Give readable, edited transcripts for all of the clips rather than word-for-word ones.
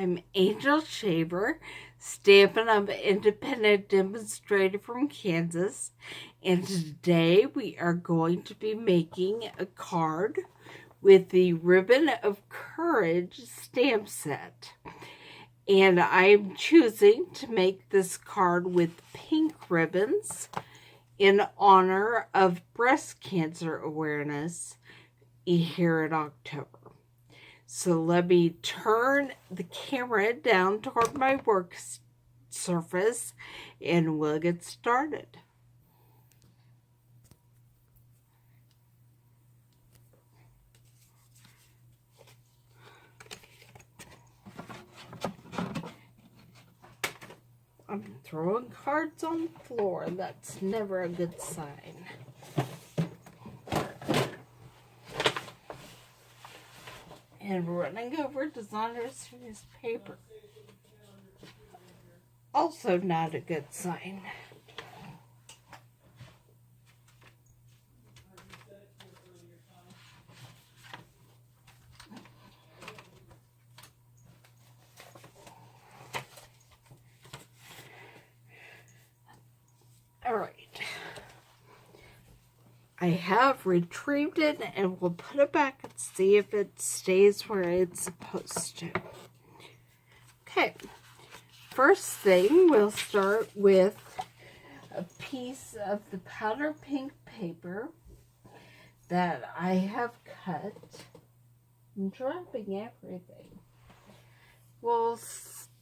I'm Angel Shaver, Stampin Up independent demonstrator from Kansas, and today we are going to be making a card with the Ribbon of Courage stamp set. And I'm choosing to make this card with pink ribbons in honor of breast cancer awareness here in October. So let me turn the camera down toward my work surface and we'll get started. I'm throwing cards on the floor. That's never a good sign. And running over designer series paper. Also not a good sign. Alright. I have retrieved it and we'll put it back and see if it stays where it's supposed to. Okay, first thing, we'll start with a piece of the powder pink paper that I have cut. I'm dropping everything. We'll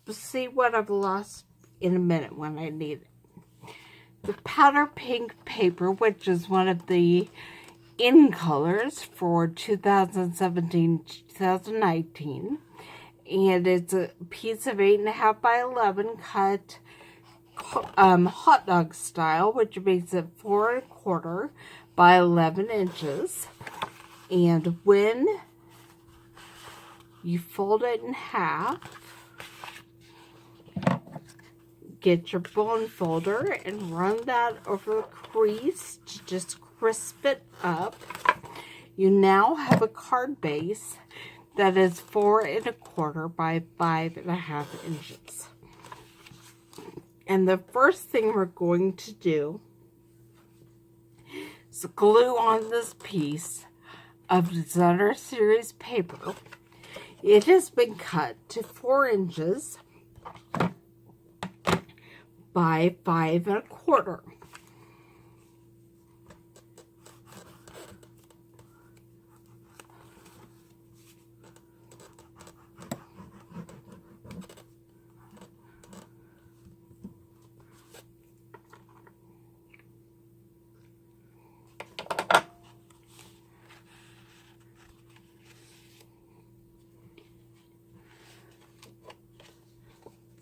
see what I've lost in a minute when I need it. The powder pink paper, which is one of the in colors for 2017-2019, and it's a piece of 8.5 by 11 cut hot dog style, which makes it 4.25 by 11 inches. And when you fold it in half, get your bone folder and run that over the crease to just crisp it up. You now have a card base that is 4.25 by 5.5 inches. And the first thing we're going to do is glue on this piece of designer series paper. It has been cut to 4 inches by 5.25.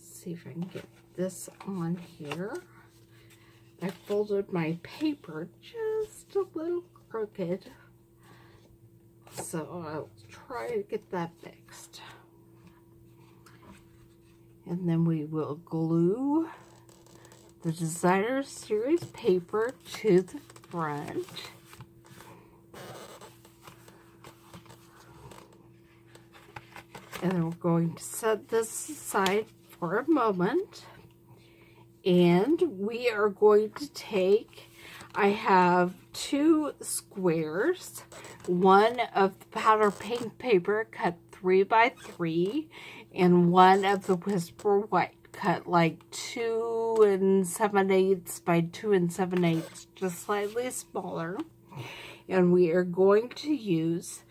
See if I can get this on here. I folded my paper just a little crooked, so I'll try to get that fixed. And then we will glue the designer series paper to the front. And then we're going to set this aside for a moment, and we are going to take, I have 2 squares, one of the powder pink paper cut 3 by 3, and one of the Whisper White cut like 2 7/8 by 2 7/8, just slightly smaller. And we are going to use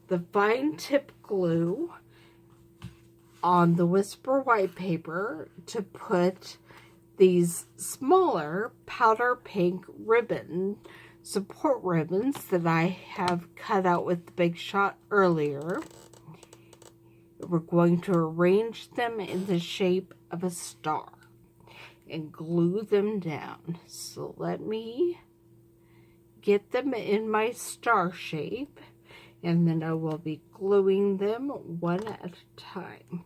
the fine tip glue on the Whisper White paper to put these smaller powder pink ribbon, support ribbons that I have cut out with the Big Shot earlier. We're going to arrange them in the shape of a star and glue them down. So let me get them in my star shape, and then I will be gluing them one at a time.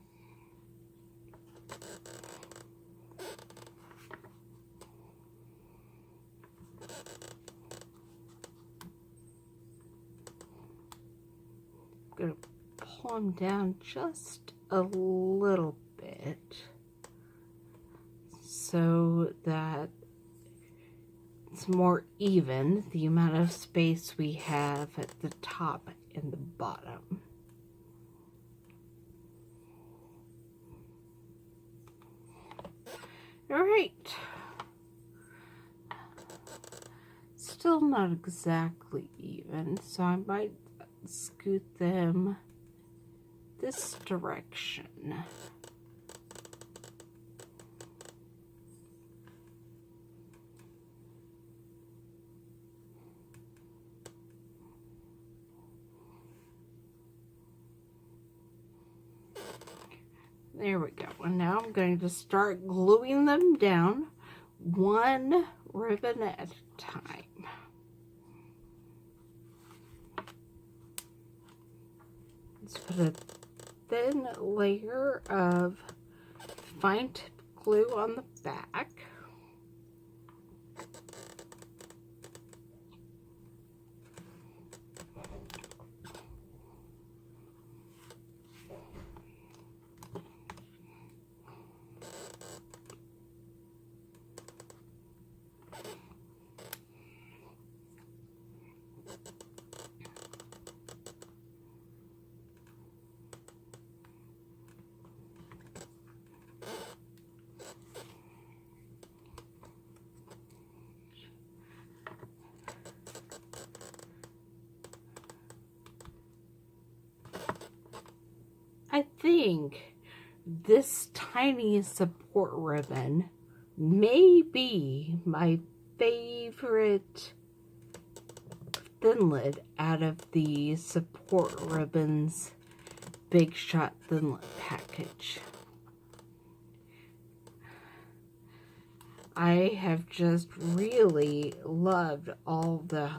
I'm going to pull them down just a little bit so that it's more even, the amount of space we have at the top and the bottom. All right. Still not exactly even, so I might scoot them this direction. There we go. And now I'm going to start gluing them down one ribbon at a time. Let's put a thin layer of fine tip glue on the back. I think this tiny support ribbon may be my favorite thin lid out of the support ribbons Big Shot thin lid package. I have just really loved all the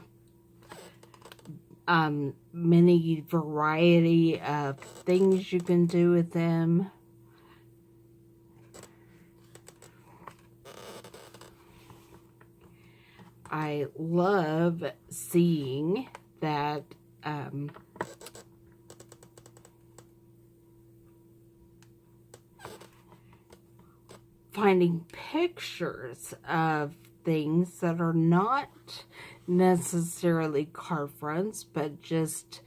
many variety of things you can do with them. I love seeing that finding pictures of things that are not necessarily card fronts, but just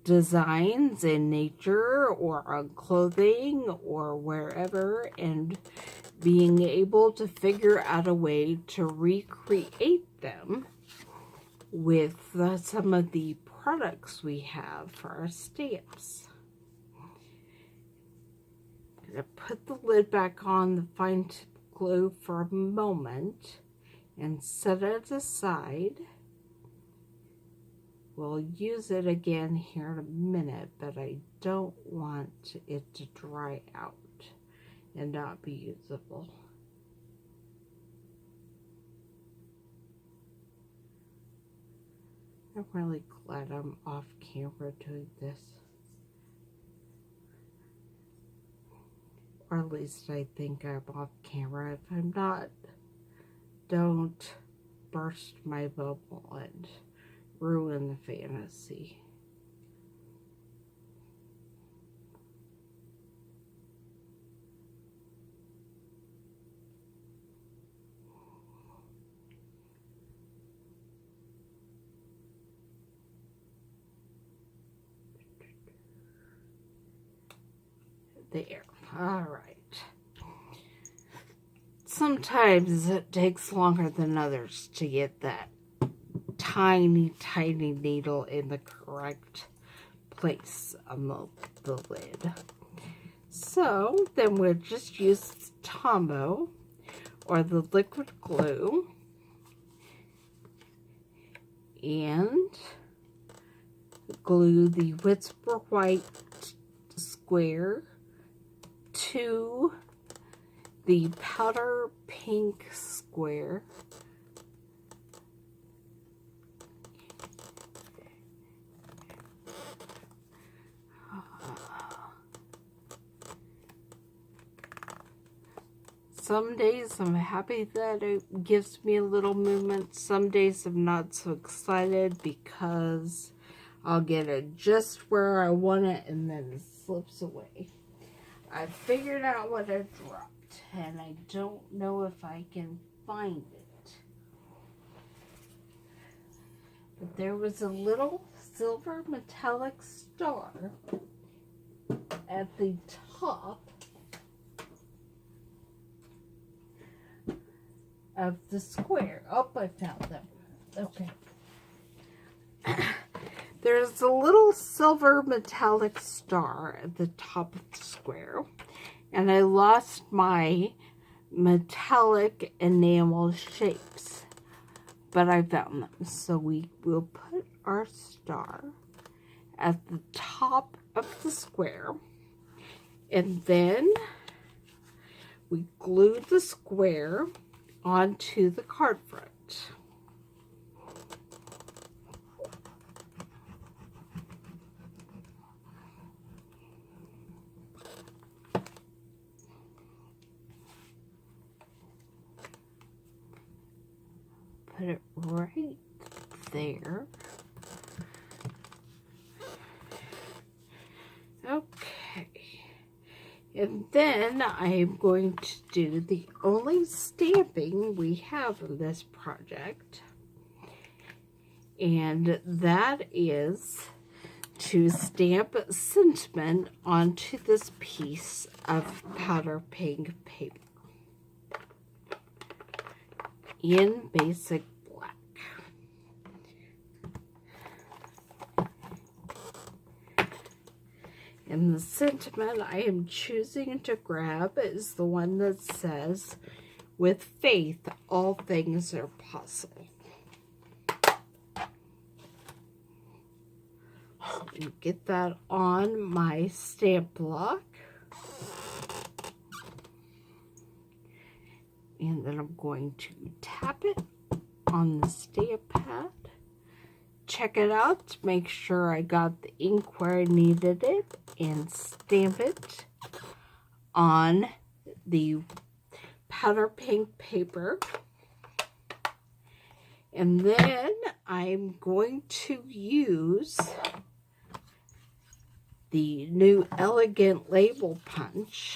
designs in nature or on clothing or wherever, and being able to figure out a way to recreate them with some of the products we have for our stamps. I'm going to put the lid back on the fine tip glue for a moment and set it aside. We'll use it again here in a minute, but I don't want it to dry out and not be usable. I'm really glad I'm off camera doing this. Or at least I think I'm off camera. If I'm not, don't burst my bubble and ruin the fantasy. There. All right. Sometimes it takes longer than others to get that tiny, tiny needle in the correct place on the lid. So then we'll just use Tombow or the liquid glue and glue the Whisper White square to the powder pink square. Some days I'm happy that it gives me a little movement. Some days I'm not so excited because I'll get it just where I want it and then it slips away. I figured out what I dropped, and I don't know if I can find it. But there was a little silver metallic star at the top of the square. Oh, I found them. Okay. There's a little silver metallic star at the top of the square, and I lost my metallic enamel shapes, but I found them. So we will put our star at the top of the square, and then we glue the square onto the card front. Put it right there. Okay. And then I'm going to do the only stamping we have in this project. And that is to stamp sentiment onto this piece of powder pink paper in basic black. And the sentiment I am choosing to grab is the one that says, "With faith, all things are possible." And get that on my stamp block. And then I'm going to tap it on the stamp pad. Check it out to make sure I got the ink where I needed it, and stamp it on the powder pink paper. And then I'm going to use the new Elegant Label Punch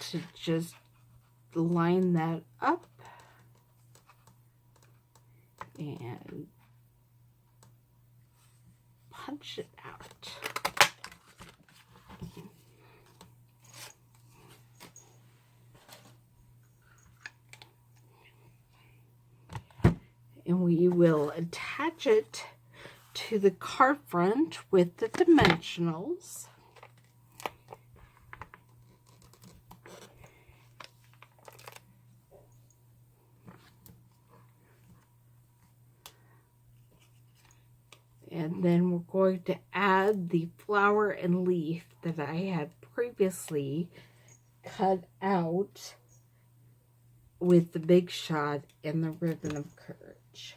to just line that up and punch it out. And we will attach it to the card front with the dimensionals. And then we're going to add the flower and leaf that I had previously cut out with the Big Shot and the Ribbon of Courage.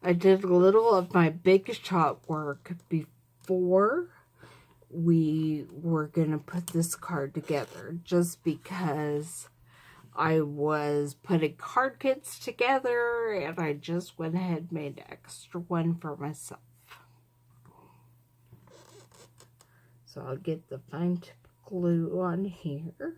I did a little of my Big Shot work before we were going to put this card together, just because I was putting card kits together, and I just went ahead and made an extra one for myself. So I'll get the fine tip glue on here.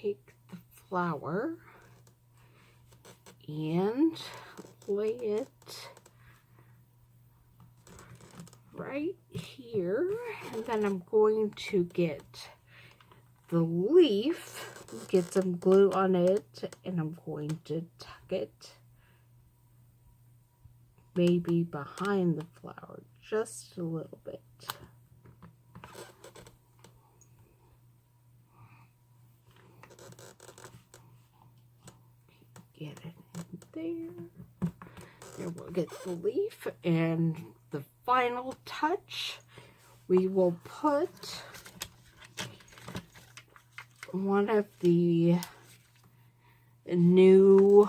Take the flower and lay it right here, and then I'm going to get the leaf, get some glue on it, and I'm going to tuck it maybe behind the flower just a little bit. Get it in there. And we'll get the leaf, and the final touch, we will put one of the new,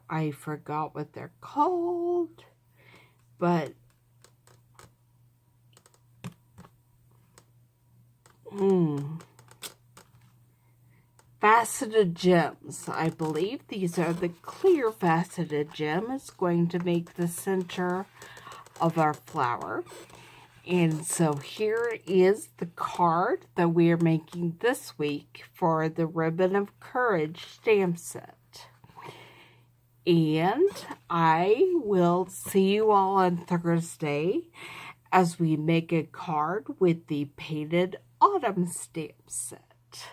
I forgot what they're called, but faceted gems. I believe these are the clear faceted gem. It's going to make the center of our flower. And so here is the card that we are making this week for the Ribbon of Courage stamp set. And I will see you all on Thursday as we make a card with the Painted Autumn stamp set.